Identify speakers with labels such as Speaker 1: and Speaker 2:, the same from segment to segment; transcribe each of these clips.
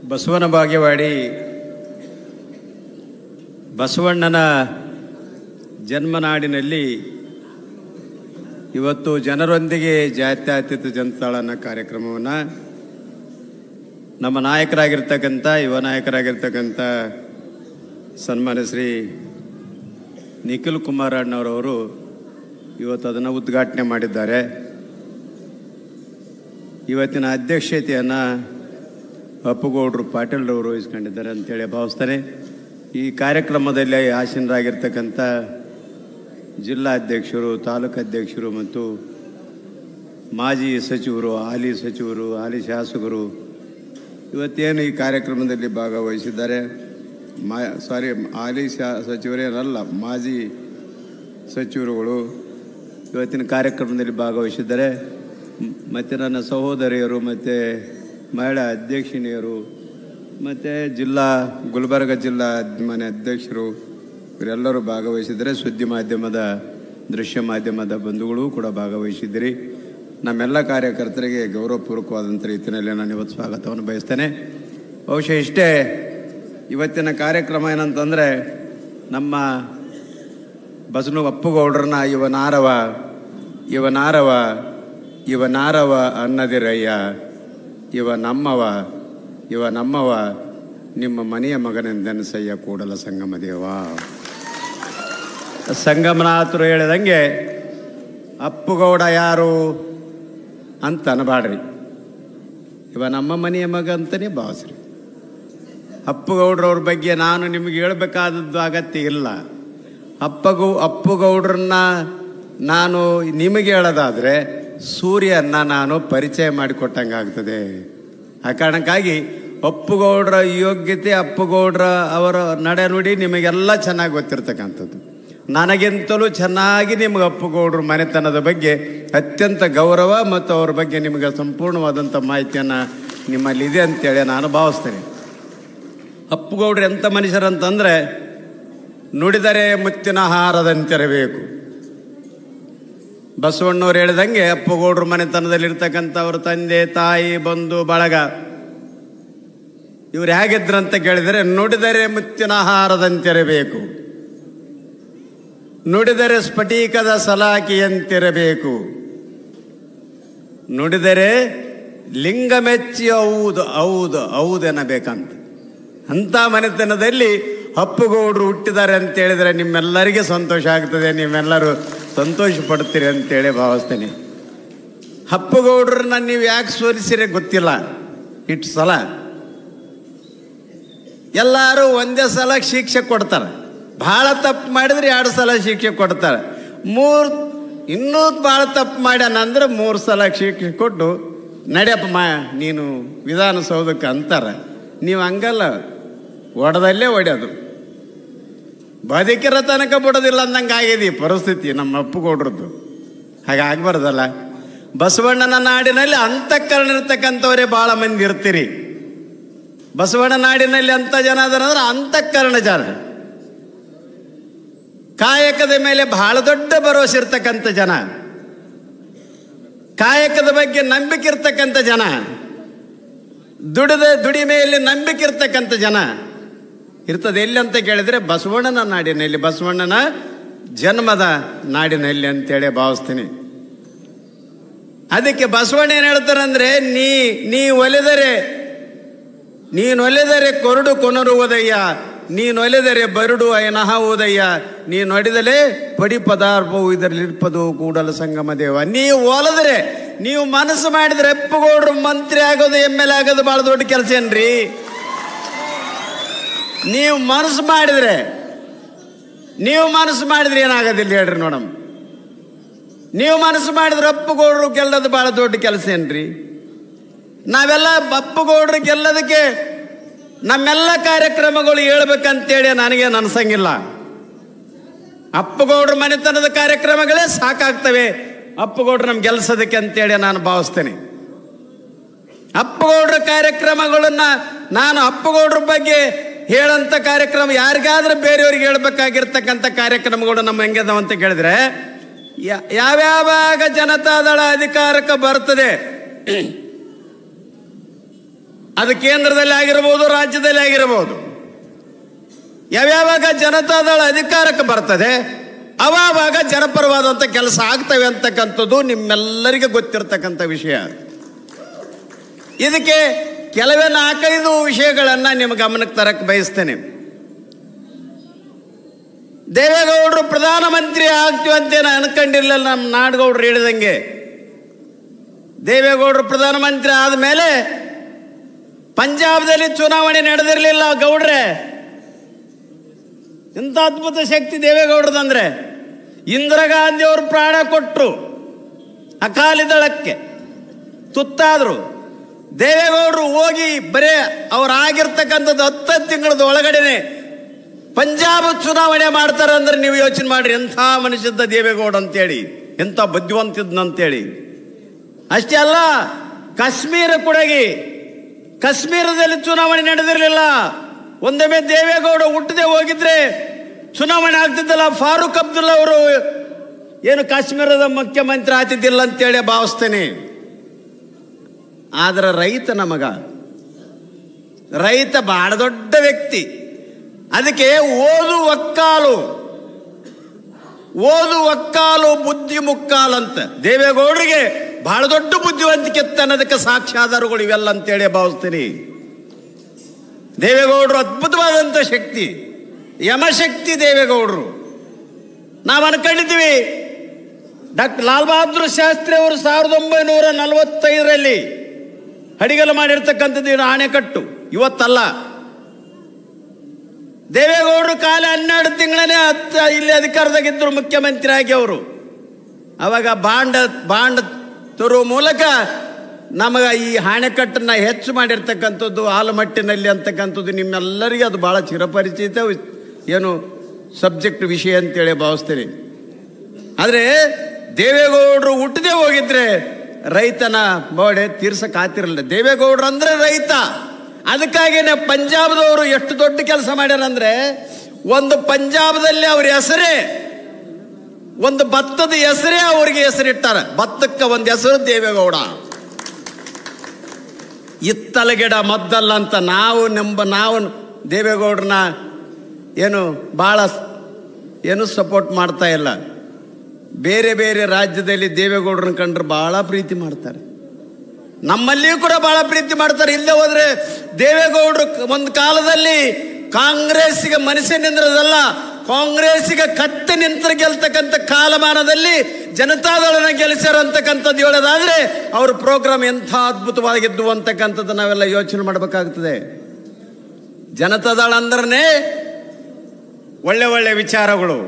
Speaker 1: ಬಸವನ ಬಾಗೇವಾಡಿ ಬಸವಣ್ಣನ ಜನ್ಮನಾಡಿನಲ್ಲಿ ಇವತ್ತು ಜನರೊಂದಿಗೆ ಜಾತ್ಯತೀತ ಜನತಾಳ ಅನ್ನೋ ಕಾರ್ಯಕ್ರಮವನ್ನು ನಮ್ಮ ನಾಯಕರಾಗಿರ್ತಕ್ಕಂಥ ಯುವ ನಾಯಕರಾಗಿರ್ತಕ್ಕಂಥ ಸನ್ಮಾನ್ಯ ಶ್ರೀ ನಿಖಿಲ್ ಕುಮಾರ್ ಅಣ್ಣವರವರು ಇವತ್ತು ಅದನ್ನು ಉದ್ಘಾಟನೆ ಮಾಡಿದ್ದಾರೆ. ಇವತ್ತಿನ ಅಧ್ಯಕ್ಷತೆಯನ್ನು ಅಪ್ಪುಗೌಡರು ಪಾಟೀಲ್ರವರು ವಹಿಸ್ಕೊಂಡಿದ್ದಾರೆ ಅಂತೇಳಿ ಭಾವಿಸ್ತಾರೆ. ಈ ಕಾರ್ಯಕ್ರಮದಲ್ಲಿ ಆಸೀನರಾಗಿರ್ತಕ್ಕಂಥ ಜಿಲ್ಲಾ ಅಧ್ಯಕ್ಷರು, ತಾಲೂಕು ಅಧ್ಯಕ್ಷರು ಮತ್ತು ಮಾಜಿ ಸಚಿವರು, ಹಾಲಿ ಸಚಿವರು, ಹಾಲಿ ಶಾಸಕರು ಇವತ್ತೇನು ಈ ಕಾರ್ಯಕ್ರಮದಲ್ಲಿ ಭಾಗವಹಿಸಿದ್ದಾರೆ, ಹಾಲಿ ಸಚಿವರೇನಲ್ಲ, ಮಾಜಿ ಸಚಿವರುಗಳು ಇವತ್ತಿನ ಕಾರ್ಯಕ್ರಮದಲ್ಲಿ ಭಾಗವಹಿಸಿದ್ದಾರೆ. ಮತ್ತು ನನ್ನ ಸಹೋದರಿಯರು ಮತ್ತು ಮಹಿಳಾ ಅಧ್ಯಕ್ಷಿಣಿಯರು ಮತ್ತು ಗುಲ್ಬರ್ಗ ಜಿಲ್ಲಾ ಮನೆ ಅಧ್ಯಕ್ಷರು ಇವರೆಲ್ಲರೂ ಭಾಗವಹಿಸಿದರೆ, ಸುದ್ದಿ ಮಾಧ್ಯಮದ, ದೃಶ್ಯ ಮಾಧ್ಯಮದ ಬಂಧುಗಳು ಕೂಡ ಭಾಗವಹಿಸಿದ್ದೀರಿ. ನಮ್ಮೆಲ್ಲ ಕಾರ್ಯಕರ್ತರಿಗೆ ಗೌರವಪೂರ್ವಕವಾದಂಥ ರೀತಿಯಲ್ಲಿ ನಾನು ಇವತ್ತು ಸ್ವಾಗತವನ್ನು ಬಯಸ್ತೇನೆ. ಬಹುಶಃ ಇಷ್ಟೇ ಇವತ್ತಿನ ಕಾರ್ಯಕ್ರಮ. ಏನಂತಂದರೆ, ನಮ್ಮ ಬಸನು ಅಪ್ಪುಗೌಡ್ರನ್ನ ಇವನಾರವ ಅನ್ನದಿರಯ್ಯ, ಇವ ನಮ್ಮವ ನಿಮ್ಮ ಮನೆಯ ಮಗನೆಂದೆನಸಯ್ಯ ಕೂಡಲ ಸಂಗಮ ದೇವ. ಸಂಗಮನಾಥರು ಹೇಳಿದಂಗೆ ಅಪ್ಪುಗೌಡ ಯಾರು ಅಂತ ಅನ್ಬಾಡ್ರಿ, ಇವ ನಮ್ಮ ಮನೆಯ ಮಗ ಅಂತಲೇ ಭಾವಿಸ್ರಿ. ಅಪ್ಪುಗೌಡ್ರವ್ರ ಬಗ್ಗೆ ನಾನು ನಿಮಗೆ ಹೇಳಬೇಕಾದದ್ದು ಅಗತ್ಯ ಇಲ್ಲ. ಅಪ್ಪುಗೌಡ್ರನ್ನ ನಾನು ನಿಮಗೆ ಹೇಳೋದಾದರೆ ಸೂರ್ಯನ ನಾನು ಪರಿಚಯ ಮಾಡಿಕೊಟ್ಟಂಗೆ ಆಗ್ತದೆ. ಆ ಕಾರಣಕ್ಕಾಗಿ ಅಪ್ಪುಗೌಡ್ರ ಯೋಗ್ಯತೆ, ಅಪ್ಪುಗೌಡ್ರ ಅವರ ನಡೆನುಡಿ ನಿಮಗೆಲ್ಲ ಚೆನ್ನಾಗಿ ಗೊತ್ತಿರ್ತಕ್ಕಂಥದ್ದು. ನನಗಿಂತಲೂ ಚೆನ್ನಾಗಿ ನಿಮಗೆ ಅಪ್ಪುಗೌಡ್ರ ಮನೆತನದ ಬಗ್ಗೆ ಅತ್ಯಂತ ಗೌರವ ಮತ್ತು ಅವ್ರ ಬಗ್ಗೆ ನಿಮಗೆ ಸಂಪೂರ್ಣವಾದಂಥ ಮಾಹಿತಿಯನ್ನು ನಿಮ್ಮಲ್ಲಿದೆ ಅಂತೇಳಿ ನಾನು ಭಾವಿಸ್ತೇನೆ. ಅಪ್ಪುಗೌಡ್ರು ಎಂಥ ಮನುಷ್ಯರಂತಂದರೆ, ನುಡಿದರೆ ಮುತ್ತಿನ ಹಾರದಂತಿರಬೇಕು. ಬಸವಣ್ಣವ್ರು ಹೇಳಿದಂಗೆ ಅಪ್ಪುಗೌಡ್ರ ಮನೆತನದಲ್ಲಿರ್ತಕ್ಕಂಥವ್ರ ತಂದೆ, ತಾಯಿ, ಬಂಧು ಬಳಗ ಇವ್ರು ಹೇಗಿದ್ರಂತ ಕೇಳಿದರೆ, ನುಡಿದರೆ ಮುತ್ತಿನ ಹಾರದಂತಿರಬೇಕು, ನುಡಿದರೆ ಸ್ಫಟಿಕದ ಸಲಾಕಿಯಂತಿರಬೇಕು, ನುಡಿದರೆ ಲಿಂಗ ಮೆಚ್ಚಿ ಹೌದೆನ್ನಬೇಕಂತ. ಅಂಥ ಮನೆತನದಲ್ಲಿ ಅಪ್ಪುಗೌಡರು ಹುಟ್ಟಿದ್ದಾರೆ ಅಂತೇಳಿದರೆ ನಿಮ್ಮೆಲ್ಲರಿಗೆ ಸಂತೋಷ ಆಗ್ತದೆ, ನೀವೆಲ್ಲರೂ ಸಂತೋಷ ಪಡ್ತೀರಿ ಅಂತೇಳಿ ಭಾವಿಸ್ತೇನೆ. ಅಪ್ಪುಗೌಡ್ರನ್ನ ನೀವು ಯಾಕೆ ಸೋಲಿಸಿರಿ ಗೊತ್ತಿಲ್ಲ. ಇಷ್ಟು ಸಲ ಎಲ್ಲರೂ ಒಂದೇ ಸಲ ಶಿಕ್ಷೆ ಕೊಡ್ತಾರೆ, ಭಾಳ ತಪ್ಪು ಮಾಡಿದ್ರೆ 2 ಸಲ ಶಿಕ್ಷೆ ಕೊಡ್ತಾರೆ, ಇನ್ನೂ ಭಾಳ ತಪ್ಪು ಮಾಡ್ಯಾನಂದ್ರೆ 3 ಸಲ ಶಿಕ್ಷೆ ಕೊಟ್ಟು ನಡೆಯಪ್ಪ ನೀನು ವಿಧಾನಸೌಧಕ್ಕೆ ಅಂತಾರೆ. ನೀವು ಹಂಗಲ್ಲ, ಒಡೆದಲ್ಲೇ ಹೊಡೆಯೋದು, ಬದುಕಿರೋ ತನಕ ಬಿಡೋದಿಲ್ಲ ಅಂದಂಗೆ ಆಗಿದೆ ಈ ಪರಿಸ್ಥಿತಿ ನಮ್ಮ ಅಪ್ಪುಗೌಡ್ರದ್ದು. ಹಾಗಾಗಬಾರ್ದಲ್ಲ. ಬಸವಣ್ಣನ ನಾಡಿನಲ್ಲಿ ಅಂತಃಕರಣ ಇರ್ತಕ್ಕಂಥವರೇ ಭಾಳ ಮಂದಿ ಇರ್ತೀರಿ. ಬಸವಣ್ಣ ನಾಡಿನಲ್ಲಿ ಅಂಥ ಜನ ಅದರಂದ್ರೆ ಅಂತಃಕರಣ ಜನ, ಕಾಯಕದ ಮೇಲೆ ಬಹಳ ದೊಡ್ಡ ಭರವಸೆ ಇರ್ತಕ್ಕಂಥ ಜನ, ಕಾಯಕದ ಬಗ್ಗೆ ನಂಬಿಕೆ ಇರ್ತಕ್ಕಂಥ ಜನ, ದುಡಿಮೆಯಲ್ಲಿ ನಂಬಿಕೆ ಇರ್ತಕ್ಕಂಥ ಜನ ಇರ್ತದೆ. ಎಲ್ಲಿ ಅಂತ ಕೇಳಿದರೆ ಬಸವಣ್ಣನ ನಾಡಿನಲ್ಲಿ, ಬಸವಣ್ಣನ ಜನ್ಮದ ನಾಡಿನಲ್ಲಿ ಅಂತೇಳಿ ಭಾವಿಸ್ತೀನಿ. ಅದಕ್ಕೆ ಬಸವಣ್ಣ ಏನು ಹೇಳ್ತಾರೆ ಅಂದರೆ, ನೀನೊಲಿದರೆ ಕೊರಡು ಕೊನರುವುದಯ್ಯ, ನೀನೊಲಿದರೆ ಬರುಡು ಅಯನಹುವುದಯ್ಯ, ನೀನೊಡಿದಲೇ ಪಡಿ ಪದಾರ್ಥವು ಇದರಲ್ಲಿರ್ಪದು ಕೂಡಲ ಸಂಗಮ ದೇವ. ನೀವು ಒಲಿದ್ರೆ, ನೀವು ಮನಸ್ಸು ಮಾಡಿದ್ರೆ ಅಪ್ಪುಗೌಡ್ರು ಮಂತ್ರಿ ಆಗೋದು, MLA ಆಗೋದು ಭಾಳ ದೊಡ್ಡ ಕೆಲಸ ಏನ್ರಿ. ನೀವು ಮನಸ್ಸು ಮಾಡಿದ್ರೆ ಏನಾಗೋದಿಲ್ಲ ಹೇಳ್ರಿ ನೋಡಮ್. ನೀವು ಮನಸ್ಸು ಮಾಡಿದ್ರೆ ಅಪ್ಪುಗೌಡ್ರು ಗೆಲ್ಲೋದು ಭಾಳ ದೊಡ್ಡ ಕೆಲಸ ಏನ್ರಿ. ನಾವೆಲ್ಲ ಅಪ್ಪುಗೌಡ್ರು ಗೆಲ್ಲೋದಕ್ಕೆ ನಮ್ಮೆಲ್ಲ ಕಾರ್ಯಕ್ರಮಗಳು ಹೇಳ್ಬೇಕಂತೇಳಿ ನನಗೇನು ಅನ್ಸಂಗಿಲ್ಲ. ಅಪ್ಪುಗೌಡ್ರ ಮನೆತನದ ಕಾರ್ಯಕ್ರಮಗಳೇ ಸಾಕಾಗ್ತವೆ ಅಪ್ಪುಗೌಡ್ರು ನಮ್ಗೆ ಗೆಲ್ಸೋದಕ್ಕೆ ಅಂತೇಳಿ ನಾನು ಭಾವಿಸ್ತೇನೆ. ಅಪ್ಪುಗೌಡ್ರ ಕಾರ್ಯಕ್ರಮಗಳನ್ನ ನಾನು ಅಪ್ಪುಗೌಡ್ರ ಬಗ್ಗೆ ಹೇಳಂತ ಕಾರ್ಯಕ್ರಮ ಯಾರಿಗಾದ್ರೂ ಬೇರೆಯವ್ರಿಗೆ ಹೇಳ್ಬೇಕಾಗಿರ್ತಕ್ಕಂಥ ಕಾರ್ಯಕ್ರಮಗಳು ನಮ್ಮ ಹೆಂಗದವ ಅಂತ ಕೇಳಿದ್ರೆ, ಯಾವ್ಯಾವಾಗ ಜನತಾದಳ ಅಧಿಕಾರಕ್ಕೆ ಬರ್ತದೆ ಅದು ಕೇಂದ್ರದಲ್ಲಿ ಆಗಿರಬಹುದು, ರಾಜ್ಯದಲ್ಲಿ ಆಗಿರಬಹುದು. ಯಾವ್ಯಾವಾಗ ಜನತಾದಳ ಅಧಿಕಾರಕ್ಕೆ ಬರ್ತದೆ ಅವಾಗ ಜನಪರವಾದಂಥ ಕೆಲಸ ಆಗ್ತವೆ ಅಂತಕ್ಕಂಥದ್ದು ನಿಮ್ಮೆಲ್ಲರಿಗೆ ಗೊತ್ತಿರತಕ್ಕಂಥ ವಿಷಯ. ಇದಕ್ಕೆ ಕೆಲವೇ 4-5 ವಿಷಯಗಳನ್ನು ನಿಮ್ಮ ಗಮನಕ್ಕೆ ತರಕ್ಕೆ ಬಯಸ್ತೇನೆ. ದೇವೇಗೌಡರು ಪ್ರಧಾನಮಂತ್ರಿ ಆಗ್ತೀವಿ ಅಂತೇನು ಅನ್ಕೊಂಡಿರಲಿಲ್ಲ. ನಮ್ಮ ನಾಡಗೌಡರು ಹೇಳಿದಂಗೆ ದೇವೇಗೌಡರು ಪ್ರಧಾನಮಂತ್ರಿ ಆದಮೇಲೆ ಪಂಜಾಬ್ದಲ್ಲಿ ಚುನಾವಣೆ ನಡೆದಿರಲಿಲ್ಲ. ಗೌಡ್ರೆ ಎಂಥ ಅದ್ಭುತ ಶಕ್ತಿ ದೇವೇಗೌಡರದಂದ್ರೆ, ಇಂದಿರಾ ಗಾಂಧಿ ಅವರು ಪ್ರಾಣ ಕೊಟ್ಟರು, ಅಕಾಲಿ ದಳಕ್ಕೆ ತುತ್ತಾದರು. ದೇವೇಗೌಡರು ಹೋಗಿ ಬರೇ ಅವರಾಗಿರ್ತಕ್ಕಂಥದ್ದು 10 ತಿಂಗಳದ ಒಳಗಡೆನೆ ಪಂಜಾಬ್ ಚುನಾವಣೆ ಮಾಡ್ತಾರೆ ಅಂದ್ರೆ ನೀವು ಯೋಚನೆ ಮಾಡ್ರಿ, ಎಂಥ ಮನುಷ್ಯದ್ದ ದೇವೇಗೌಡ ಅಂತೇಳಿ, ಎಂಥ ಬುದ್ಧಿವಂತಿದ್ನಂತೇಳಿ. ಅಷ್ಟೇ ಅಲ್ಲ, ಕಾಶ್ಮೀರದಲ್ಲಿ ಚುನಾವಣೆ ನಡೆದಿರಲಿಲ್ಲ. ಒಂದೊಮ್ಮೆ ದೇವೇಗೌಡ ಹುಟ್ಟದೆ ಹೋಗಿದ್ರೆ ಚುನಾವಣೆ ಆಗ್ತಿದ್ದಲ್ಲ. ಫಾರೂಕ್ ಅಬ್ದುಲ್ಲಾ ಅವರು ಏನು ಕಾಶ್ಮೀರದ ಮುಖ್ಯಮಂತ್ರಿ ಆಗ್ತಿದ್ದಿಲ್ಲ ಅಂತೇಳಿ ಭಾವಿಸ್ತೇನೆ. ಆದ್ರೆ ರೈತನ ಮಗ, ರೈತ ಬಹಳ ದೊಡ್ಡ ವ್ಯಕ್ತಿ. ಅದಕ್ಕೆ ಓದು ಒಕ್ಕಾಲು ಬುದ್ಧಿ ಮುಕ್ಕಾಲು ಅಂತ ದೇವೇಗೌಡರಿಗೆ ಬಹಳ ದೊಡ್ಡ ಬುದ್ಧಿವಂತಿಕೆ ಅನ್ನೋದಕ್ಕೆ ಸಾಕ್ಷ್ಯಾಧಾರಗಳು ಇವೆಲ್ಲ ಅಂತೇಳಿ ಭಾವಿಸ್ತೀನಿ. ದೇವೇಗೌಡರು ಅದ್ಭುತವಾದಂಥ ಶಕ್ತಿ, ಯಮಶಕ್ತಿ ದೇವೇಗೌಡರು. ನಾವು ಅನ್ಕೊಂಡಿದ್ದೀವಿ ಡಾಕ್ಟರ್ ಲಾಲ್ ಬಹದ್ದೂರ್ ಶಾಸ್ತ್ರಿ ಅವರು 1945ರಲ್ಲಿ ಅಡಿಗಲು ಮಾಡಿರ್ತಕ್ಕಂಥದ್ದು ಅಣೆಕಟ್ಟು, ಇವತ್ತಲ್ಲ. ದೇವೇಗೌಡರು ಕಾಲ 12 ತಿಂಗಳೇ ಇಲ್ಲಿ ಅಧಿಕಾರದಾಗಿದ್ದರು ಮುಖ್ಯಮಂತ್ರಿ ಆಗಿ. ಅವರು ಅವಾಗ ಬಾಂಡ್ ತರುವ ಮೂಲಕ ನಮಗೆ ಈ ಅಣೆಕಟ್ಟನ್ನು ಹೆಚ್ಚು ಮಾಡಿರ್ತಕ್ಕಂಥದ್ದು ಆಲಮಟ್ಟಿನಲ್ಲಿ ಅಂತಕ್ಕಂಥದ್ದು ನಿಮ್ಮೆಲ್ಲರಿಗೆ ಅದು ಭಾಳ ಚಿರಪರಿಚಿತ ಏನು ಸಬ್ಜೆಕ್ಟ್ ವಿಷಯ ಅಂತೇಳಿ ಭಾವಿಸ್ತೀನಿ. ಆದರೆ ದೇವೇಗೌಡರು ಹುಟ್ಟದೆ ಹೋಗಿದ್ರೆ ರೈತನ ಬೋಡೆ ತೀರ್ಸಕ್ಕಾತಿರಲಿಲ್ಲ. ದೇವೇಗೌಡರು ಅಂದರೆ ರೈತ. ಅದಕ್ಕಾಗಿಯೇ ಪಂಜಾಬ್ದವರು ಎಷ್ಟು ದೊಡ್ಡ ಕೆಲಸ ಮಾಡ್ಯಾರಂದ್ರೆ, ಒಂದು ಪಂಜಾಬ್ದಲ್ಲಿ ಅವ್ರ ಹೆಸರೇ, ಒಂದು ಭತ್ತದ ಹೆಸರೇ ಅವ್ರಿಗೆ ಹೆಸರಿಟ್ಟಾರ. ಭತ್ತಕ್ಕೆ ಒಂದು ಹೆಸರು ದೇವೇಗೌಡ. ಇತ್ತಲಗಿಡ ಮದ್ದಲ್ಲ ಅಂತ ನಾವು ದೇವೇಗೌಡರನ್ನ ಭಾಳ ಸಪೋರ್ಟ್ ಮಾಡ್ತಾ ಇಲ್ಲ. ಬೇರೆ ಬೇರೆ ರಾಜ್ಯದಲ್ಲಿ ದೇವೇಗೌಡರನ್ನ ಕಂಡ್ರೆ ಭಾಳ ಪ್ರೀತಿ ಮಾಡ್ತಾರೆ, ನಮ್ಮಲ್ಲಿಯೂ ಕೂಡ ಭಾಳ ಪ್ರೀತಿ ಮಾಡ್ತಾರೆ. ಇಲ್ಲದೆ ಹೋದ್ರೆ ದೇವೇಗೌಡರು ಒಂದು ಕಾಲದಲ್ಲಿ ಕಾಂಗ್ರೆಸ್ಸಿಗೆ ಮನಸ್ಸೇ ನಿಂದ್ರದಲ್ಲ, ಕಾಂಗ್ರೆಸ್ಸಿಗೆ ಕತ್ತೆ ನಿಂತರ ಗೆಲ್ತಕ್ಕಂಥ ಕಾಲಮಾನದಲ್ಲಿ ಜನತಾದಳನ ಗೆಲ್ಲಿಸ್ಯಾರ ಅಂತಕ್ಕಂಥದ್ದು ಹೇಳೋದಾದ್ರೆ ಅವ್ರ ಪ್ರೋಗ್ರಾಮ್ ಎಂಥ ಅದ್ಭುತವಾಗಿದ್ದು ಅಂತಕ್ಕಂಥದ್ದು ನಾವೆಲ್ಲ ಯೋಚನೆ ಮಾಡಬೇಕಾಗ್ತದೆ. ಜನತಾದಳ ಅಂದ್ರೆ ಒಳ್ಳೆ ವಿಚಾರಗಳು,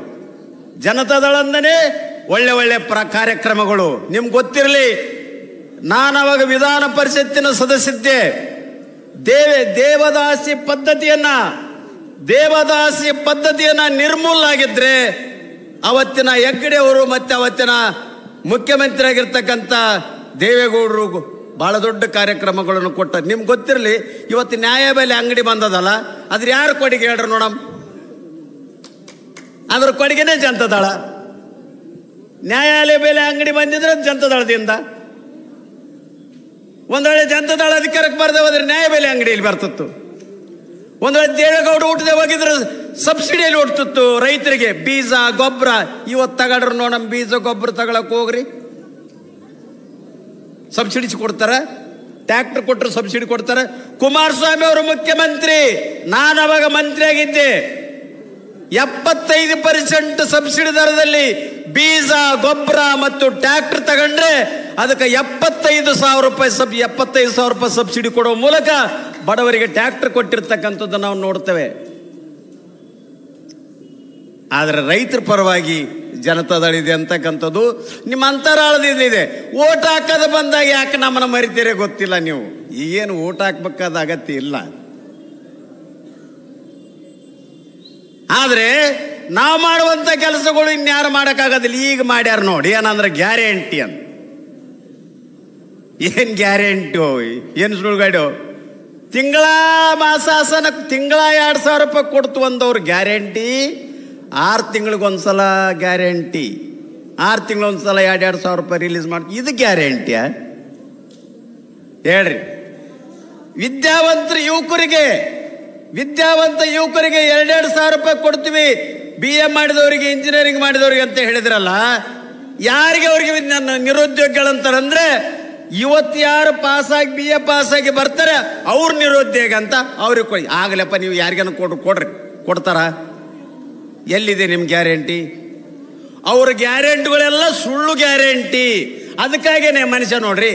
Speaker 1: ಜನತಾದಳ ಅಂದ್ರೆ ಒಳ್ಳೆ ಕಾರ್ಯಕ್ರಮಗಳು. ನಿಮ್ಗೆ ಗೊತ್ತಿರಲಿ, ನಾನು ಅವಾಗ ವಿಧಾನ ಪರಿಷತ್ತಿನ ಸದಸ್ಯದ್ದೆ. ದೇವದಾಸಿ ಪದ್ಧತಿಯನ್ನ ನಿರ್ಮೂಲ ಆಗಿದ್ರೆ ಅವತ್ತಿನ ಹೆಗ್ಗಡೆ ಅವರು ಮತ್ತೆ ಅವತ್ತಿನ ಮುಖ್ಯಮಂತ್ರಿ ಆಗಿರ್ತಕ್ಕಂಥ ದೇವೇಗೌಡರು ಬಹಳ ದೊಡ್ಡ ಕಾರ್ಯಕ್ರಮಗಳನ್ನು ಕೊಟ್ಟ. ನಿಮ್ಗೆ ಗೊತ್ತಿರಲಿ, ಇವತ್ತು ನ್ಯಾಯಬೆಲೆ ಅಂಗಡಿ ಬಂದದಲ್ಲ, ಅದ್ರ ಯಾರು ಕೊಡುಗೆ ಹೇಳ್ರಿ ನೋಡಮ್? ಅದ್ರ ಕೊಡುಗೆನೇ ಜನತಾದಳ. ನ್ಯಾಯಾಲಯ ಬೆಲೆ ಅಂಗಡಿ ಬಂದಿದ್ರೆ ಜನತಾದಳದಿಂದ. ಒಂದ್ ವೇಳೆ ಜನತಾದಳ ಅಧಿಕಾರಕ್ಕೆ ಬರದೆ ಹೋದ್ರೆ ನ್ಯಾಯಬೆಲೆ ಅಂಗಡಿಯಲ್ಲಿ ಬರ್ತಿತ್ತು. ಒಂದ್ ವೇಳೆ ದೇವೇಗೌಡ ಹುಟ್ಟದೆ ಹೋಗಿದ್ರೆ ಸಬ್ಸಿಡಿಯಲ್ಲಿ ಹುಡ್ತಿತ್ತು ರೈತರಿಗೆ. ಬೀಜ ಗೊಬ್ಬರ ಇವತ್ತು ತಗೊಂಡ್ರು ನೋಡಮ್, ಬೀಜ ಗೊಬ್ಬರ ತಗೊಳಕ್ ಹೋಗ್ರಿ, ಸಬ್ಸಿಡಿ ಕೊಡ್ತಾರೆ. ಟ್ಯಾಕ್ಟರ್ ಕೊಟ್ಟರು ಸಬ್ಸಿಡಿ ಕೊಡ್ತಾರೆ. ಕುಮಾರಸ್ವಾಮಿ ಅವರು ಮುಖ್ಯಮಂತ್ರಿ, ನಾನು ಅವಾಗ ಮಂತ್ರಿ ಆಗಿದ್ದೆ. 75% ಸಬ್ಸಿಡಿ ದರದಲ್ಲಿ ಬೀಜ ಗೊಬ್ಬರ ಮತ್ತು ಟ್ಯಾಕ್ಟರ್ ತಗೊಂಡ್ರೆ ಅದಕ್ಕೆ 75,000 ರೂಪಾಯಿ ಸಬ್ಸಿಡಿ ಕೊಡೋ ಮೂಲಕ ಬಡವರಿಗೆ ಟ್ಯಾಕ್ಟರ್ ಕೊಟ್ಟಿರ್ತಕ್ಕಂಥದ್ದು ನಾವು ನೋಡ್ತೇವೆ. ಆದರೆ ರೈತರ ಪರವಾಗಿ ಜನತಾದಳ ಇದೆ ಅಂತಕ್ಕಂಥದ್ದು ನಿಮ್ಮ ಅಂತರಾಳದಿದೆ. ಓಟ್ ಹಾಕೋದು ಬಂದಾಗ ಯಾಕೆ ನಮ್ಮನ್ನ ಮರಿತೀರಿ ಗೊತ್ತಿಲ್ಲ. ನೀವು ಈಗೇನು ಓಟ್ ಹಾಕ್ಬೇಕಾದ ಅಗತ್ಯ ಇಲ್ಲ. ಆದ್ರೆ ನಾವು ಮಾಡುವಂತ ಕೆಲಸಗಳು ಇನ್ಯಾರು ಮಾಡಕ್ಕಾಗೋದಿಲ್ಲ. ಈಗ ಮಾಡ್ಯಾರ ನೋಡಿ, ಏನಂದ್ರೆ ಗ್ಯಾರಂಟಿ ಅಂತ. ಏನ್ ಗ್ಯಾರಂಟಿ, ಏನು ಸುಳ್ಗಾಡ್ಯೋ? ತಿಂಗಳ ಮಾಸಾಸನ ತಿಂಗಳ 2,000 ರೂಪಾಯಿ ಕೊಡ್ತು ಅಂದವ್ರು ಗ್ಯಾರಂಟಿ. 6 ತಿಂಗಳಿಗೊಂದ್ಸಲ ಗ್ಯಾರಂಟಿ, 6 ತಿಂಗಳೊಂದ್ಸಲ 2,000 ರೂಪಾಯಿ ರಿಲೀಸ್ ಮಾಡಿ, ಇದು ಗ್ಯಾರಂಟಿಯಾ ಹೇಳ್ರಿ? ವಿದ್ಯಾವಂತ ಯುವಕರಿಗೆ 2,000 ರೂಪಾಯಿ ಕೊಡ್ತೀವಿ, BA ಮಾಡಿದವರಿಗೆ, ಇಂಜಿನಿಯರಿಂಗ್ ಮಾಡಿದವರಿಗೆ ಅಂತ ಹೇಳಿದ್ರಲ್ಲ. ಯಾರಿಗೆ ಅವ್ರಿಗೆ ನಿರುದ್ಯೋಗಿಗಳಂತಾರಂದ್ರೆ ಇವತ್ತು ಯಾರು ಪಾಸಾಗಿ BA ಪಾಸಾಗಿ ಬರ್ತಾರೆ ಅವ್ರು ನಿರುದ್ಯೋಗ ಅಂತ ಅವ್ರಿಗೆ ಕೊಡಿ. ಆಗಲಪ್ಪ ನೀವು ಯಾರಿಗಾನ ಕೊಡ್ರಿ, ಕೊಡ್ತಾರ? ಎಲ್ಲಿದೆ ನಿಮ್ಮ ಗ್ಯಾರಂಟಿ? ಅವ್ರ ಗ್ಯಾರಂಟಿಗಳೆಲ್ಲ ಸುಳ್ಳು ಗ್ಯಾರಂಟಿ. ಅದಕ್ಕಾಗೇನೆ ಮನುಷ್ಯ ನೋಡ್ರಿ,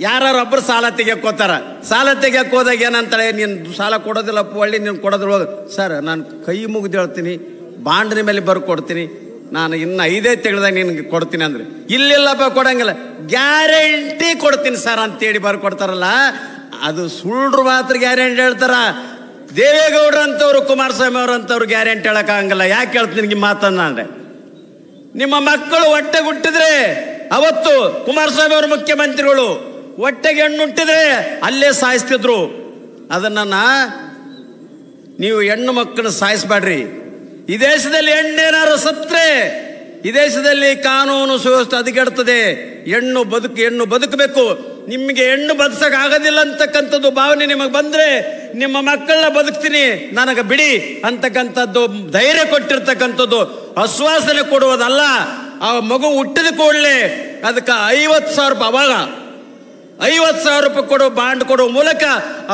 Speaker 1: ಯಾರೊಬ್ಬರು ಸಾಲ ತೆಗಿಯೋಕ್ಕೋತಾರ. ಸಾಲ ತೆಗಿಯಕ್ಕೆ ಹೋದಾಗ ಏನಂತಾಳೆ, ನೀನು ಸಾಲ ಕೊಡೋದಿಲ್ಲಪ್ಪ, ಒಳ್ಳೆ ನೀನು ಕೊಡೋದ್ರ ಹೋದ. ಸರ್ ನಾನು ಕೈ ಮುಗಿದು ಹೇಳ್ತೀನಿ, ಬಾಂಡ್ರ ಮೇಲೆ ಬರ್ಕೊಡ್ತೀನಿ, ನಾನು ಇನ್ನು 5 ತಿಂಗಳದಾಗ ನಿನ್ಗೆ ಕೊಡ್ತೀನಿ ಅಂದ್ರೆ, ಇಲ್ಲಿಲ್ಲಪ್ಪ ಕೊಡಂಗಿಲ್ಲ, ಗ್ಯಾರಂಟಿ ಕೊಡ್ತೀನಿ ಸರ್ ಅಂತೇಳಿ ಬರ್ಕೊಡ್ತಾರಲ್ಲ, ಅದು ಸುಳ್ಳು ಮಾತ್ರ ಗ್ಯಾರಂಟಿ ಹೇಳ್ತಾರ. ದೇವೇಗೌಡರು ಅಂತವ್ರು, ಕುಮಾರಸ್ವಾಮಿ ಅವರು ಅಂತವ್ರು ಗ್ಯಾರಂಟಿ ಹೇಳಕ್ಕಾಗಂಗಿಲ್ಲ. ಯಾಕೆ ಹೇಳ್ತೀನಿ ನಿಮ್ಗೆ ಮಾತನ್ನ ಅಂದ್ರೆ, ನಿಮ್ಮ ಮಕ್ಕಳು ಹೊಟ್ಟೆಗೆ ಹುಟ್ಟಿದ್ರೆ, ಅವತ್ತು ಕುಮಾರಸ್ವಾಮಿ ಅವರು ಮುಖ್ಯಮಂತ್ರಿಗಳು ಹೊಟ್ಟೆಗೆ ಹೆಣ್ಣು ಹುಟ್ಟಿದ್ರೆ ಅಲ್ಲೇ ಸಾಯಿಸ್ತಿದ್ರು. ಅದನ್ನ ನೀವು ಹೆಣ್ಣು ಮಕ್ಕಳು ಸಾಯಿಸ್ಬೇಡ್ರಿ. ಈ ದೇಶದಲ್ಲಿ ಹೆಣ್ಣೇನಾರು ಸತ್ರೆ ಈ ದೇಶದಲ್ಲಿ ಕಾನೂನು ಸುವ್ಯವಸ್ಥೆ ಹದಗೆಡ್ತದೆ. ಹೆಣ್ಣು ಬದುಕಬೇಕು. ನಿಮಗೆ ಹೆಣ್ಣು ಬದುಕಕ್ಕೆ ಆಗೋದಿಲ್ಲ ಅಂತಕ್ಕಂಥದ್ದು ಭಾವನೆ ನಿಮಗೆ ಬಂದ್ರೆ, ನಿಮ್ಮ ಮಕ್ಕಳನ್ನ ಬದುಕ್ತೀನಿ ನನಗೆ ಬಿಡಿ ಅಂತಕ್ಕಂಥದ್ದು ಧೈರ್ಯ ಕೊಟ್ಟಿರ್ತಕ್ಕಂಥದ್ದು, ಆಶ್ವಾಸನೆ ಕೊಡುವುದಲ್ಲ. ಆ ಮಗು ಹುಟ್ಟಿದ ಕೂಡಲೇ ಅದಕ್ಕೆ 50,000 ರೂಪಾಯಿ, ಅವಾಗ 50,000 ರೂಪಾಯಿ ಕೊಡೋ ಬಾಂಡ್ ಕೊಡೋ ಮೂಲಕ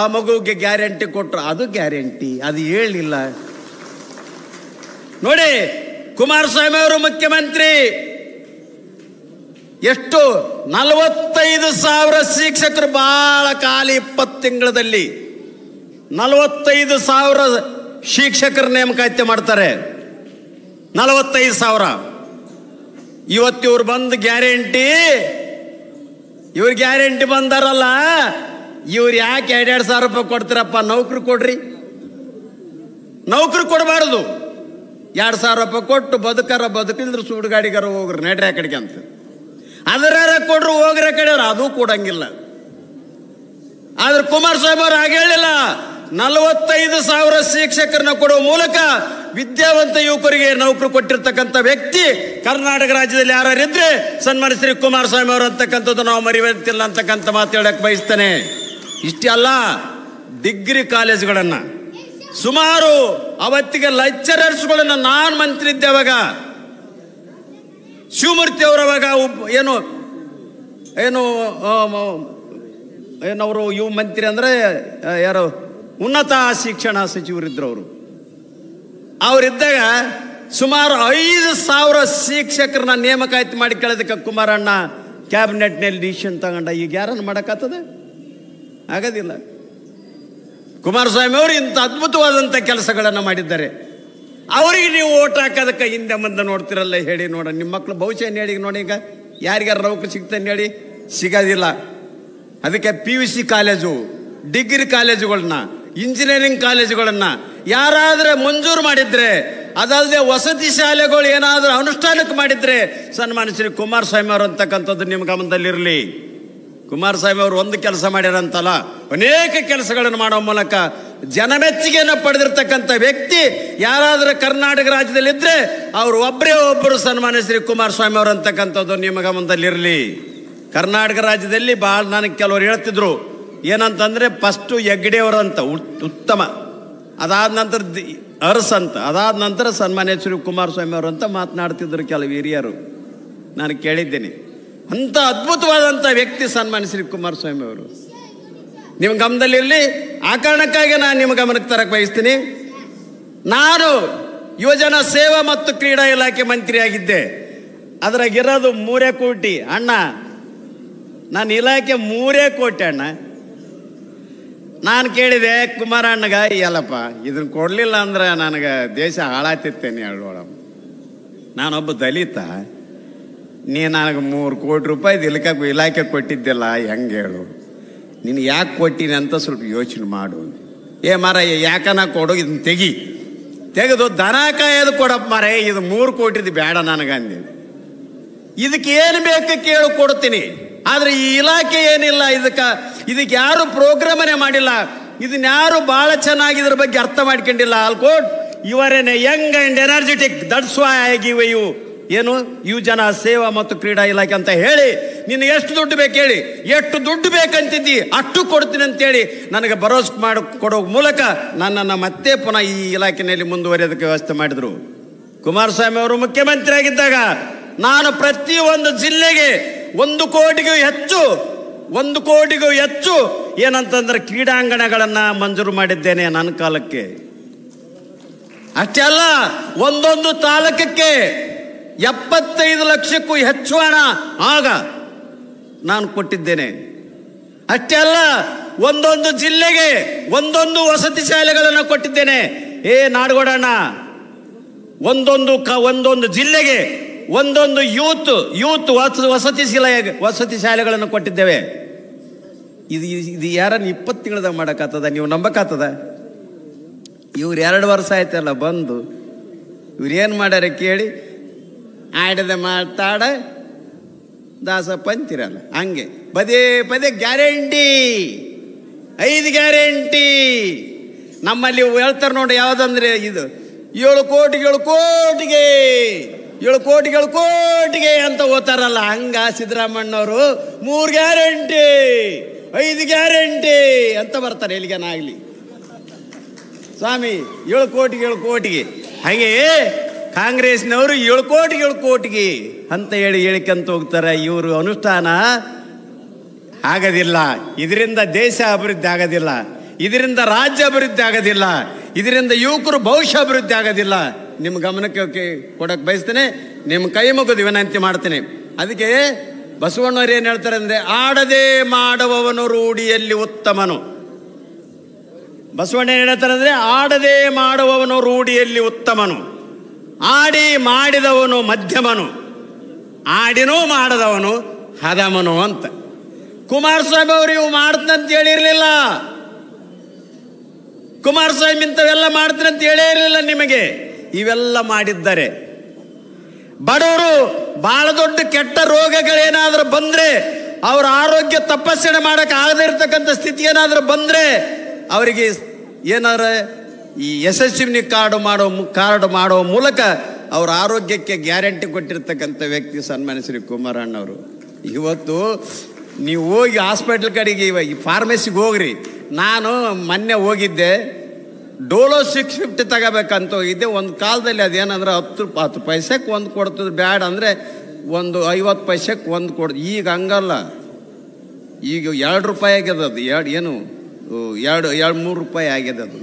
Speaker 1: ಆ ಮಗುವಿಗೆ ಗ್ಯಾರಂಟಿ ಕೊಟ್ಟರು. ಅದು ಗ್ಯಾರಂಟಿ, ಅದು ಹೇಳಿಲ್ಲ ನೋಡಿ. ಕುಮಾರಸ್ವಾಮಿ ಅವರು ಮುಖ್ಯಮಂತ್ರಿ, ಎಷ್ಟು 45,000 ಶಿಕ್ಷಕರು ಬಹಳ ಖಾಲಿ 20 ತಿಂಗಳಲ್ಲಿ 45,000 ಶಿಕ್ಷಕರ ನೇಮಕಾತಿ ಮಾಡ್ತಾರೆ. 45,000. ಇವತ್ತು ಇವ್ರು ಬಂದು ಇವ್ರ ಗ್ಯಾರಂಟಿ ಬಂದಾರಲ್ಲ, ಇವ್ರು ಯಾಕೆ 2,000 ರೂಪಾಯಿ ಕೊಡ್ತೀರಪ್ಪ? ನೌಕರಿ ಕೊಡ್ರಿ. ನೌಕರಿ ಕೊಡಬಾರದು. 2,000 ರೂಪಾಯಿ ಕೊಟ್ಟು ಬದುಕಿಲ್ದ್ರೆ ಸುಡುಗಾಡಿಗಾರ ಹೋಗ್ರಿ, ನಡ್ರಿ ಆ ಕಡೆಗೆ ಅಂತ. ಅದರ ಕೊಡ್ರು ಹೋಗ್ರಿ ಕಡೆ, ಅದು ಕೊಡಂಗಿಲ್ಲ. ಆದ್ರೆ ಕುಮಾರಸ್ವಾಮಿ ಅವರು ಹಾಗೆ ಹೇಳಿಲ್ಲ. 45,000 ಶಿಕ್ಷಕರನ್ನ ಕೊಡುವ ಮೂಲಕ ವಿದ್ಯಾವಂತ ಯುವಕರಿಗೆ ನೌಕರಿ ಕೊಟ್ಟಿರ್ತಕ್ಕಂಥ ವ್ಯಕ್ತಿ ಕರ್ನಾಟಕ ರಾಜ್ಯದಲ್ಲಿ ಯಾರಿದ್ರೆ ಸನ್ಮಾನ್ಯ ಶ್ರೀ ಕುಮಾರಸ್ವಾಮಿ ಅವರು ಅಂತಕ್ಕಂಥದ್ದು ನಾವು ಮರೆಯುವಂತಿಲ್ಲ ಅಂತಕ್ಕಂಥ ಮಾತು ಹೇಳಕ್ ಬಯಸ್ತೇನೆ. ಇಷ್ಟೇ ಅಲ್ಲ, ಡಿಗ್ರಿ ಕಾಲೇಜುಗಳನ್ನ ಸುಮಾರು ಅವತ್ತಿಗೆ ಲೆಕ್ಚರರ್ಸ್ಗಳನ್ನ, ನಾನು ಮಂತ್ರಿ ಇದ್ದೆ ಅವಾಗ, ಶಿವಮೂರ್ತಿ ಅವರವಾಗ ಏನವರು ಇವು ಮಂತ್ರಿ ಅಂದ್ರೆ ಯಾರು, ಉನ್ನತ ಶಿಕ್ಷಣ ಸಚಿವರಿದ್ರು ಅವರು. ಅವರಿದ್ದಾಗ ಸುಮಾರು 5,000 ಶಿಕ್ಷಕರನ್ನ ನೇಮಕಾತಿ ಮಾಡಿ ಕೇಳೋದಕ್ಕೆ ಕುಮಾರಣ್ಣ ಕ್ಯಾಬಿನೆಟ್ನಲ್ಲಿ ಡಿಸಿಷನ್ ತಗೊಂಡ. ಈಗ ಯಾರನ್ನು ಮಾಡೋಕ್ಕಾಗ್ತದೆ? ಆಗೋದಿಲ್ಲ. ಕುಮಾರಸ್ವಾಮಿ ಅವರು ಇಂಥ ಅದ್ಭುತವಾದಂಥ ಕೆಲಸಗಳನ್ನು ಮಾಡಿದ್ದಾರೆ. ಅವರಿಗೆ ನೀವು ಓಟ್ ಹಾಕೋದಕ್ಕೆ ಹಿಂದೆ ಮುಂದೆ ನೋಡ್ತಿರಲ್ಲ. ಹೇಳಿ ನೋಡ, ನಿಮ್ಮ ಮಕ್ಕಳು ಭವಿಷ್ಯ ಹೇಳಿ ನೋಡಿ. ಈಗ ಯಾರಿಗಾರ ನೌಕರಿ ಸಿಗ್ತಾನೆ ಹೇಳಿ? ಸಿಗೋದಿಲ್ಲ. ಅದಕ್ಕೆ PUC ಕಾಲೇಜು, ಡಿಗ್ರಿ ಕಾಲೇಜುಗಳನ್ನ, ಇಂಜಿನಿಯರಿಂಗ್ ಕಾಲೇಜುಗಳನ್ನ ಯಾರಾದ್ರೆ ಮಂಜೂರು ಮಾಡಿದ್ರೆ, ಅದಲ್ಲದೆ ವಸತಿ ಶಾಲೆಗಳು ಏನಾದರೂ ಅನುಷ್ಠಾನಕ್ಕೆ ಮಾಡಿದ್ರೆ ಸನ್ಮಾನ್ಯ ಶ್ರೀ ಕುಮಾರಸ್ವಾಮಿ ಅವರು ಅಂತಕ್ಕಂಥದ್ದು ನಿಮ್ಮ ಗಮನದಲ್ಲಿರಲಿ. ಕುಮಾರಸ್ವಾಮಿ ಅವರು ಒಂದು ಕೆಲಸ ಮಾಡ್ಯಾರಂತಲ್ಲ, ಅನೇಕ ಕೆಲಸಗಳನ್ನು ಮಾಡೋ ಮೂಲಕ ಜನಮೆಚ್ಚುಗೆಯನ್ನು ಪಡೆದಿರ್ತಕ್ಕಂಥ ವ್ಯಕ್ತಿ ಯಾರಾದರೂ ಕರ್ನಾಟಕ ರಾಜ್ಯದಲ್ಲಿದ್ದರೆ ಅವರು ಒಬ್ಬರು ಸನ್ಮಾನ್ಯ ಶ್ರೀ ಕುಮಾರಸ್ವಾಮಿ ಅವರು ಅಂತಕ್ಕಂಥದ್ದು ನಿಮ್ಮ ಗಮನದಲ್ಲಿರಲಿ. ಕರ್ನಾಟಕ ರಾಜ್ಯದಲ್ಲಿ ಭಾಳ ನನಗೆ ಕೆಲವರು ಹೇಳ್ತಿದ್ರು ಏನಂತಂದರೆ, ಫಸ್ಟು ಹೆಗ್ಗಡೆಯವರು ಅಂತ ಉತ್ತಮ, ಅದಾದ ನಂತರ ಅರಸ್ ಅಂತ, ಅದಾದ ನಂತರ ಸನ್ಮಾನ್ಯ ಶ್ರೀ ಕುಮಾರಸ್ವಾಮಿ ಅವರು ಅಂತ ಮಾತನಾಡ್ತಿದ್ರು ಕೆಲವು ಹಿರಿಯರು. ನಾನು ಕೇಳಿದ್ದೇನೆ. ಅಂಥ ಅದ್ಭುತವಾದಂಥ ವ್ಯಕ್ತಿ ಸನ್ಮಾನ್ಯ ಶ್ರೀ ಕುಮಾರಸ್ವಾಮಿ ಅವರು ನಿಮ್ಮ ಗಮನದಲ್ಲಿರಲಿ. ಆ ಕಾರಣಕ್ಕಾಗಿ ನಾನು ನಿಮ್ಮ ಗಮನಕ್ಕೆ ತರಕ್ಕೆ ಬಯಸ್ತೀನಿ. ನಾನು ಯುವಜನ ಸೇವಾ ಮತ್ತು ಕ್ರೀಡಾ ಇಲಾಖೆ ಮಂತ್ರಿಯಾಗಿದ್ದೆ. ಅದ್ರಾಗಿರೋದು 3 ಕೋಟಿ ಅಣ್ಣ. ನಾನು ಇಲಾಖೆ 3 ಕೋಟಿ ಅಣ್ಣ. ನಾನು ಕೇಳಿದೆ ಕುಮಾರಣ್ಣಗ, ಎಲ್ಲಪ್ಪ ಇದನ್ನು ಕೊಡಲಿಲ್ಲ ಅಂದ್ರೆ ನನಗೆ ದೇಶ ಹಾಳಾಗ್ತಿತ್ತೇನೆ ಹೇಳೋಣ. ನಾನೊಬ್ಬ ದಲಿತ, ನೀ ನನಗೆ 3 ಕೋಟಿ ರೂಪಾಯಿ ಇಲಾಖೆ ಕೊಟ್ಟಿದ್ದಿಲ್ಲ, ಹೆಂಗೆ ಹೇಳು? ನೀನು ಯಾಕೆ ಕೊಟ್ಟಿನಿ ಅಂತ ಸ್ವಲ್ಪ ಯೋಚನೆ ಮಾಡು. ಮಾರಾಯ ಯಾಕನ ಕೊಡು, ಇದನ್ನ ತೆಗೆದು ದನ ಕಾಯೋದು ಕೊಡಪ್ಪ ಮಾರಾಯ, ಇದು 3 ಕೋಟಿದು ಬೇಡ ನನಗಂದೆ. ಇದಕ್ಕೆ ಏನು ಬೇಕು ಕೇಳು, ಕೊಡ್ತೀನಿ. ಆದರೆ ಈ ಇಲಾಖೆ ಏನಿಲ್ಲ, ಇದಕ್ಕೆ ಯಾರು ಪ್ರೋಗ್ರಾಮನೇ ಮಾಡಿಲ್ಲ. ಇದನ್ನ ಯಾರು ಭಾಳ ಚೆನ್ನಾಗಿ ಇದ್ರ ಬಗ್ಗೆ ಅರ್ಥ ಮಾಡ್ಕೊಂಡಿಲ್ಲ. ಆಲ್ಕೋಟ್ ಇವರೇನೆ young and energetic, that's why I give you ಏನು ಯುವಜನ ಸೇವಾ ಮತ್ತು ಕ್ರೀಡಾ ಇಲಾಖೆ ಅಂತ ಹೇಳಿ ನಿನಗೆ ಎಷ್ಟು ದುಡ್ಡು ಬೇಕು ಹೇಳಿ, ಎಷ್ಟು ದುಡ್ಡು ಬೇಕಂತಿದ್ದಿ ಅಷ್ಟು ಕೊಡ್ತೀನಿ ಅಂತೇಳಿ ನನಗೆ ಭರೋಸೆ ಮಾಡಿ ಕೊಡೋ ಮೂಲಕ ನನ್ನನ್ನು ಮತ್ತೆ ಪುನಃ ಈ ಇಲಾಖೆಯಲ್ಲಿ ಮುಂದುವರಿಯೋದಕ್ಕೆ ವ್ಯವಸ್ಥೆ ಮಾಡಿದರು. ಕುಮಾರಸ್ವಾಮಿ ಅವರು ಮುಖ್ಯಮಂತ್ರಿ ಆಗಿದ್ದಾಗ ನಾನು ಪ್ರತಿಯೊಂದು ಜಿಲ್ಲೆಗೆ 1 ಕೋಟಿಗೂ ಹೆಚ್ಚು ಏನಂತಂದ್ರೆ ಕ್ರೀಡಾಂಗಣಗಳನ್ನು ಮಂಜೂರು ಮಾಡಿದ್ದೇನೆ ನನ್ನ ಕಾಲಕ್ಕೆ. ಅಷ್ಟೇ ಅಲ್ಲ, ಒಂದೊಂದು ತಾಲೂಕಕ್ಕೆ 75 ಲಕ್ಷಕ್ಕೂ ಹೆಚ್ಚು ಹಣ ಆಗ ನಾನು ಕೊಟ್ಟಿದ್ದೇನೆ. ಅಷ್ಟೇ ಅಲ್ಲ, ಒಂದೊಂದು ಜಿಲ್ಲೆಗೆ ಒಂದೊಂದು ವಸತಿ ಶಾಲೆಗಳನ್ನು ಕೊಟ್ಟಿದ್ದೇನೆ. ನಾಡಗೌಡಣ್ಣ, ಒಂದೊಂದು ಜಿಲ್ಲೆಗೆ ಒಂದೊಂದು ಯೂತ್ ವಸತಿ ಶಾಲೆಗಳನ್ನು ಕೊಟ್ಟಿದ್ದೇವೆ. ಇದು ಯಾರನ್ನು 20 ತಿಂಗಳದಾಗ ಮಾಡೋಕ್ಕಾಗ್ತದ? ನೀವು ನಂಬಕ್ಕಾಗ್ತದ? ಇವ್ರು 2 ವರ್ಷ ಆಯ್ತಲ್ಲ ಬಂದು, ಇವ್ರು ಏನು ಮಾಡ್ಯಾರ ಕೇಳಿ, ಆಡದ ಮಾತಾಡ ದಾಸಪ್ಪ ಅಂತಿರಲ್ಲ, ಹಂಗೆ ಪದೇ ಗ್ಯಾರಂಟಿ, 5 ಗ್ಯಾರಂಟಿ. ನಮ್ಮಲ್ಲಿ ಹೇಳ್ತಾರೆ ನೋಡಿ, ಯಾವುದಂದ್ರೆ ಇದು 7 ಕೋಟಿಗೆ ಅಂತ ಓದ್ತಾರಲ್ಲ, ಹಂಗ ಸಿದ್ದರಾಮಣ್ಣವರು 3 ಗ್ಯಾರಂಟಿ 5 ಗ್ಯಾರಂಟಿ ಅಂತ ಬರ್ತಾರೆ. ಎಲ್ಲಿಗೇನಾಗಲಿ ಸ್ವಾಮಿ, 7 ಕೋಟಿಗೆ ಹಾಗೆ ಕಾಂಗ್ರೆಸ್ನವರು 7 ಕೋಟಿಗೆ ಅಂತ ಹೇಳಿಕಂತ ಹೋಗ್ತಾರೆ. ಇವರು ಅನುಷ್ಠಾನ ಆಗೋದಿಲ್ಲ. ಇದರಿಂದ ದೇಶ ಅಭಿವೃದ್ಧಿ ಆಗೋದಿಲ್ಲ, ಇದರಿಂದ ರಾಜ್ಯ ಅಭಿವೃದ್ಧಿ ಆಗೋದಿಲ್ಲ, ಇದರಿಂದ ಯುವಕರು ಭವಿಷ್ಯ ಅಭಿವೃದ್ಧಿ ಆಗೋದಿಲ್ಲ. ನಿಮ್ಮ ಗಮನಕ್ಕೆ ಕೊಡಕ್ಕೆ ಬಯಸ್ತೇನೆ, ನಿಮ್ಮ ಕೈ ಮುಗಿದು ವಿನಂತಿ ಮಾಡ್ತೇನೆ. ಅದಕ್ಕೆ ಬಸವಣ್ಣವ್ರು ಏನು ಹೇಳ್ತಾರೆ ಅಂದರೆ, ಆಡದೆ ಮಾಡುವವನು ರೂಢಿಯಲ್ಲಿ ಉತ್ತಮನು. ಬಸವಣ್ಣ ಏನು ಹೇಳ್ತಾರೆ ಅಂದರೆ, ಆಡದೆ ಮಾಡುವವನು ರೂಢಿಯಲ್ಲಿ ಉತ್ತಮನು, ಆಡಿ ಮಾಡಿದವನು ಮಧ್ಯಮನು, ಆಡಿನೂ ಮಾಡದವನು ಹದಮನು ಅಂತ. ಕುಮಾರಸ್ವಾಮಿ ಅವರು ಇವು ಮಾಡ್ತಂತ ಹೇಳಿರಲಿಲ್ಲ. ಕುಮಾರಸ್ವಾಮಿ ಇಂಥವೆಲ್ಲ ಮಾಡ್ತೀನಿ ಅಂತ ಹೇಳೇ ಇರಲಿಲ್ಲ ನಿಮಗೆ. ಇವೆಲ್ಲ ಮಾಡಿದ್ದಾರೆ. ಬಡವರು ಬಹಳ ದೊಡ್ಡ ಕೆಟ್ಟ ರೋಗಗಳೇನಾದ್ರೂ ಬಂದ್ರೆ, ಅವರ ಆರೋಗ್ಯ ತಪಾಸಣೆ ಮಾಡಕ್ಕೆ ಆಗದೇ ಇರತಕ್ಕಂಥ ಸ್ಥಿತಿ ಏನಾದರೂ ಬಂದ್ರೆ, ಅವರಿಗೆ ಏನಾದ್ರು ಈ ಯಶಸ್ವಿನಿ ಕಾರ್ಡ್ ಮಾಡೋ ಮೂಲಕ ಅವರ ಆರೋಗ್ಯಕ್ಕೆ ಗ್ಯಾರಂಟಿ ಕೊಟ್ಟಿರ್ತಕ್ಕಂಥ ವ್ಯಕ್ತಿ ಸನ್ಮಾನ್ಯ ಶ್ರೀ ಕುಮಾರಣ್ಣವರು. ಇವತ್ತು ನೀವು ಹೋಗಿ ಹಾಸ್ಪಿಟ್ಲ್ ಕಡೆಗೆ ಈ ಫಾರ್ಮಸಿಗೆ ಹೋಗ್ರಿ. ನಾನು ಮೊನ್ನೆ ಹೋಗಿದ್ದೆ, ಡೋಲೋ 650 ತಗೋಬೇಕಂತ ಹೋಗಿದ್ದೆ. ಒಂದು ಕಾಲದಲ್ಲಿ ಅದೇನಂದ್ರೆ 10 ಪೈಸೆಗೆ ಒಂದು ಕೊಡ್ತದೆ, ಬ್ಯಾಡ ಅಂದರೆ ಒಂದು 50 ಪೈಸೆಗೆ ಒಂದು ಕೊಡ್ದು. ಈಗ ಹಂಗಲ್ಲ, ಈಗ 2 ರೂಪಾಯಿ ಆಗ್ಯದ ಅದು. 2-3 ರೂಪಾಯಿ ಆಗ್ಯದ ಅದು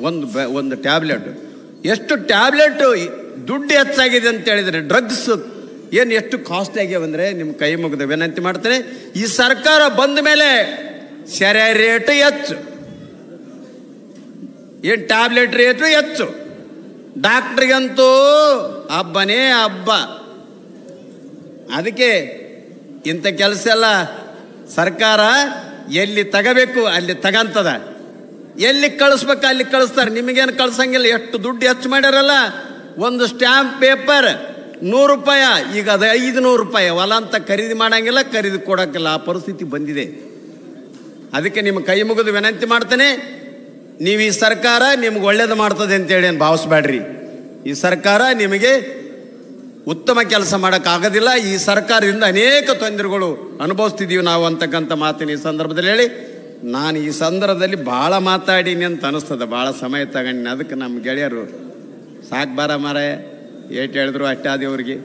Speaker 1: ಒಂದು ಟ್ಯಾಬ್ಲೆಟ್. ಎಷ್ಟು ಟ್ಯಾಬ್ಲೆಟು ದುಡ್ಡು ಹೆಚ್ಚಾಗಿದೆ ಅಂತ ಹೇಳಿದರೆ, ಡ್ರಗ್ಸ್ ಏನು ಎಷ್ಟು ಕಾಸ್ಟ್ಲಿ ಆಗ್ಯಾವಂದರೆ, ನಿಮ್ಮ ಕೈ ಮುಗಿದ ವಿನಂತಿ ಮಾಡ್ತೇನೆ, ಈ ಸರ್ಕಾರ ಬಂದ ಮೇಲೆ ಸೆರೆ ರೇಟು ಹೆಚ್ಚು, ಏನು ಟ್ಯಾಬ್ಲೆಟ್ ರೇಟು ಹೆಚ್ಚು, ಡಾಕ್ಟ್ರಿಗಂತೂ ಹಬ್ಬನೇ ಹಬ್ಬ. ಅದಕ್ಕೆ ಇಂಥ ಕೆಲಸ ಎಲ್ಲ ಸರ್ಕಾರ ಎಲ್ಲಿ ತಗೋಬೇಕು ಅಲ್ಲಿ ತಗಂತದ, ಎಲ್ಲಿ ಕಳಿಸ್ಬೇಕು ಅಲ್ಲಿ ಕಳಿಸ್ತಾರೆ. ನಿಮಗೇನು ಕಳ್ಸಂಗಿಲ್ಲ. ಎಷ್ಟು ದುಡ್ಡು ಹೆಚ್ಚು ಮಾಡ್ಯಾರಲ್ಲ, ಒಂದು ಸ್ಟ್ಯಾಂಪ್ ಪೇಪರ್ 100 ರೂಪಾಯಿ, ಈಗ ಅದು 500 ರೂಪಾಯಿ. ಹೊಲ ಅಂತ ಖರೀದಿ ಮಾಡಂಗಿಲ್ಲ, ಖರೀದಿ ಕೊಡೋಕ್ಕಿಲ್ಲ, ಆ ಪರಿಸ್ಥಿತಿ ಬಂದಿದೆ. ಅದಕ್ಕೆ ನಿಮ್ಮ ಕೈ ಮುಗಿದು ವಿನಂತಿ ಮಾಡ್ತೇನೆ, ನೀವು ಈ ಸರ್ಕಾರ ನಿಮ್ಗೆ ಒಳ್ಳೇದು ಮಾಡ್ತದೆ ಅಂತೇಳಿ ಏನು ಭಾವಿಸ್ಬೇಡ್ರಿ. ಈ ಸರ್ಕಾರ ನಿಮಗೆ ಉತ್ತಮ ಕೆಲಸ ಮಾಡೋಕ್ಕಾಗೋದಿಲ್ಲ. ಈ ಸರ್ಕಾರದಿಂದ ಅನೇಕ ತೊಂದರೆಗಳು ಅನುಭವಿಸ್ತಿದ್ದೀವಿ ನಾವು ಅಂತಕ್ಕಂಥ ಮಾತಿನ ಈ ಸಂದರ್ಭದಲ್ಲಿ ಹೇಳಿ, ನಾನು ಈ ಸಂದರ್ಭದಲ್ಲಿ ಭಾಳ ಮಾತಾಡೀನಿ ಅಂತ ಅನಿಸ್ತದೆ, ಭಾಳ ಸಮಯ ತಗೊಂಡಿನಿ. ಅದಕ್ಕೆ ನಮ್ಮ ಗೆಳೆಯರು ಸಾಕು ಬಾರ ಮಾರ ಏಟು ಹೇಳಿದ್ರು ಅಷ್ಟೇ ಆದಿವ್ರಿಗೆ,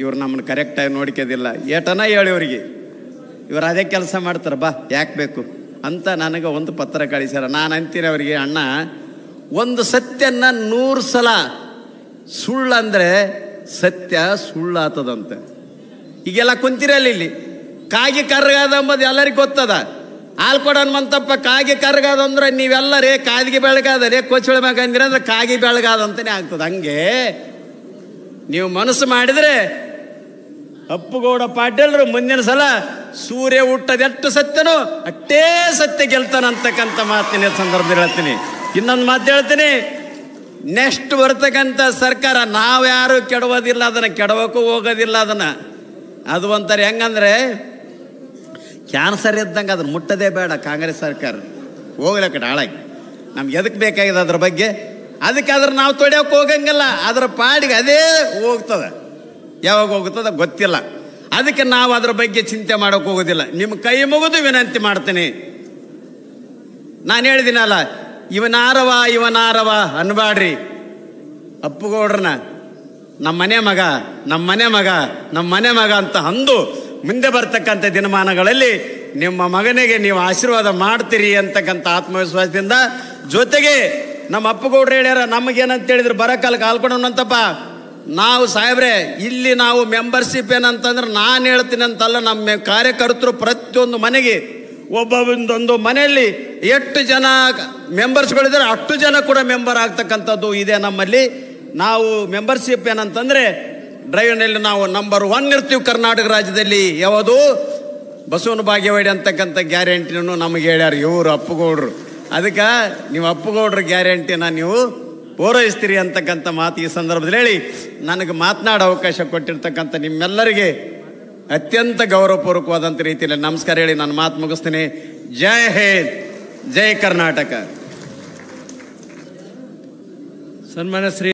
Speaker 1: ಇವ್ರು ನಮ್ಮನ್ನು ಕರೆಕ್ಟಾಗಿ ನೋಡ್ಕೋದಿಲ್ಲ, ಏಟನ ಹೇಳಿ ಅವ್ರಿಗೆ, ಇವ್ರು ಅದೇ ಕೆಲಸ ಮಾಡ್ತಾರೆ, ಬಾ ಯಾಕೆ ಬೇಕು ಅಂತ ನನಗೆ ಒಂದು ಪತ್ರ ಕಳಿಸ್ಯಾರ. ನಾನು ಅಂತೀನಿ ಅವರಿಗೆ, ಅಣ್ಣ ಒಂದು ಸತ್ಯನ 100 ಸಲ ಸುಳ್ಳಂದರೆ ಸತ್ಯ ಸುಳ್ಳಾತದಂತೆ. ಈಗೆಲ್ಲ ಕುಂತಿರಲ್ಲ ಇಲ್ಲಿ, ಕಾಗಿ ಕರ್ಗಾದ ಅಂಬದು ಎಲ್ಲರಿಗೂ ಗೊತ್ತದ. ಹಾಲು ಹನುಮಂತಪ್ಪ ಕಾಗಿ ಕರ್ಗಾದ ಅಂದ್ರೆ ನೀವೆಲ್ಲರೇ ಕಾದಿಗೆ ಬೆಳಗಾದರೆ ಕೊಚ್ಚೊಳಬೇಕಂದಿರ ಅಂದ್ರೆ ಕಾಗಿ ಬೆಳಗಾದ ಅಂತಲೇ ಆಗ್ತದೆ. ಹಂಗೆ ನೀವು ಮನಸ್ಸು ಮಾಡಿದರೆ ಅಪ್ಪುಗೌಡ ಪಾಟೀಲರು ಮುಂದಿನ ಸಲ ಸೂರ್ಯ ಹುಟ್ಟದೆಷ್ಟು ಸತ್ಯನೋ ಅಷ್ಟೇ ಸತ್ಯ ಗೆಲ್ತಾನಂತಕ್ಕಂಥ ಮಾತಿನ ಸಂದರ್ಭದಲ್ಲಿ ಹೇಳ್ತೀನಿ. ಇನ್ನೊಂದು ಮಾತು ಹೇಳ್ತೀನಿ, ನೆಕ್ಸ್ಟ್ ಬರ್ತಕ್ಕಂಥ ಸರ್ಕಾರ ನಾವು ಯಾರು ಕೆಡವೋದಿಲ್ಲ, ಅದನ್ನು ಕೆಡವಕ್ಕೂ ಹೋಗೋದಿಲ್ಲ. ಅದು ಒಂಥರ ಹೆಂಗಂದ್ರೆ ಕ್ಯಾನ್ಸರ್ ಇದ್ದಂಗೆ ಅದನ್ನು ಮುಟ್ಟದೇ ಬೇಡ ಕಾಂಗ್ರೆಸ್ ಸರ್ಕಾರ, ಹೋಗ್ಲಿ ಕಡೆ ಹಾಳಾಗಿ. ನಮ್ಗೆ ಎದಕ್ಕೆ ಬೇಕಾಗಿದೆ ಅದ್ರ ಬಗ್ಗೆ ಅದಕ್ಕೆ ಅದ್ರ ನಾವು ತೊಡೆಯೋಕೆ ಹೋಗಂಗಿಲ್ಲ, ಅದರ ಪಾಡಿಗೆ ಅದೇ ಹೋಗ್ತದೆ. ಯಾವಾಗ ಹೋಗ್ತದೆ ಗೊತ್ತಿಲ್ಲ. ಅದಕ್ಕೆ ನಾವು ಅದ್ರ ಬಗ್ಗೆ ಚಿಂತೆ ಮಾಡೋಕೆ ಹೋಗೋದಿಲ್ಲ. ನಿಮ್ಮ ಕೈ ಮುಗಿದು ವಿನಂತಿ ಮಾಡ್ತೀನಿ. ನಾನು ಹೇಳಿದಿನಲ್ಲ, ಇವನಾರವ ಅನ್ಬಾಡ್ರಿ. ಅಪ್ಪುಗೌಡ್ರನ್ನ ನಮ್ಮ ಮನೆ ಮಗ ಅಂತ ಅಂದು ಮುಂದೆ ಬರ್ತಕ್ಕಂಥ ದಿನಮಾನಗಳಲ್ಲಿ ನಿಮ್ಮ ಮಗನಿಗೆ ನೀವು ಆಶೀರ್ವಾದ ಮಾಡ್ತೀರಿ ಅಂತಕ್ಕಂಥ ಆತ್ಮವಿಶ್ವಾಸದಿಂದ, ಜೊತೆಗೆ ನಮ್ಮ ಅಪ್ಪುಗೌಡ್ರು ಹೇಳ್ಯಾರ, ನಮಗೇನಂತ ಹೇಳಿದ್ರು, ಬರಕಾಲಕ್ಕೆ ಹಾಲ್ಕೊಡೋಣಂತಪ್ಪ. ನಾವು ಸಾಹೇಬ್ರೆ ಇಲ್ಲಿ ನಾವು ಮೆಂಬರ್ಶಿಪ್ ಏನಂತಂದ್ರೆ ನಾನು ಹೇಳ್ತೀನಿ ಅಂತಲ್ಲ, ನಮ್ಮ ಕಾರ್ಯಕರ್ತರು ಪ್ರತಿಯೊಂದು ಮನೆಗೆ ಒಬ್ಬೊಂದೊಂದು ಮನೆಯಲ್ಲಿ ಎಷ್ಟು ಜನ ಮೆಂಬರ್ಸ್ಗಳಿದ್ದಾರೆ ಅಷ್ಟು ಜನ ಕೂಡ ಮೆಂಬರ್ ಆಗ್ತಕ್ಕಂಥದ್ದು ಇದೆ ನಮ್ಮಲ್ಲಿ. ನಾವು ಮೆಂಬರ್ಶಿಪ್ ಏನಂತಂದರೆ ಡ್ರೈವ್ನಲ್ಲಿ ನಾವು ನಂಬರ್ 1 ಇರ್ತೀವಿ ಕರ್ನಾಟಕ ರಾಜ್ಯದಲ್ಲಿ. ಯಾವುದು ಬಸವನ ಭಾಗ್ಯವಾಡಿ ಅಂತಕ್ಕಂಥ ಗ್ಯಾರಂಟಿನೂ ನಮಗೆ ಹೇಳ್ಯಾರ ಇವರು ಅಪ್ಪುಗೌಡ್ರು. ಅದಕ್ಕೆ ನೀವು ಅಪ್ಪುಗೌಡ್ರ ಗ್ಯಾರಂಟಿನ ನೀವು ಪೂರೈಸ್ತೀರಿ ಅಂತಕ್ಕಂಥ ಮಾತು ಈ ಸಂದರ್ಭದಲ್ಲಿ ಹೇಳಿ, ನನಗೆ ಮಾತನಾಡೋ ಅವಕಾಶ ಕೊಟ್ಟಿರ್ತಕ್ಕಂಥ ನಿಮ್ಮೆಲ್ಲರಿಗೆ ಅತ್ಯಂತ ಗೌರವಪೂರ್ವಕವಾದಂಥ ರೀತಿಯಲ್ಲಿ ನಮಸ್ಕಾರ ಹೇಳಿ ನಾನು ಮಾತು ಮುಗಿಸ್ತೀನಿ. ಜೈ ಹಿಂದ್, ಜೈ ಕರ್ನಾಟಕ.
Speaker 2: ಸನ್ಮಾನ್ಯ ಶ್ರೀ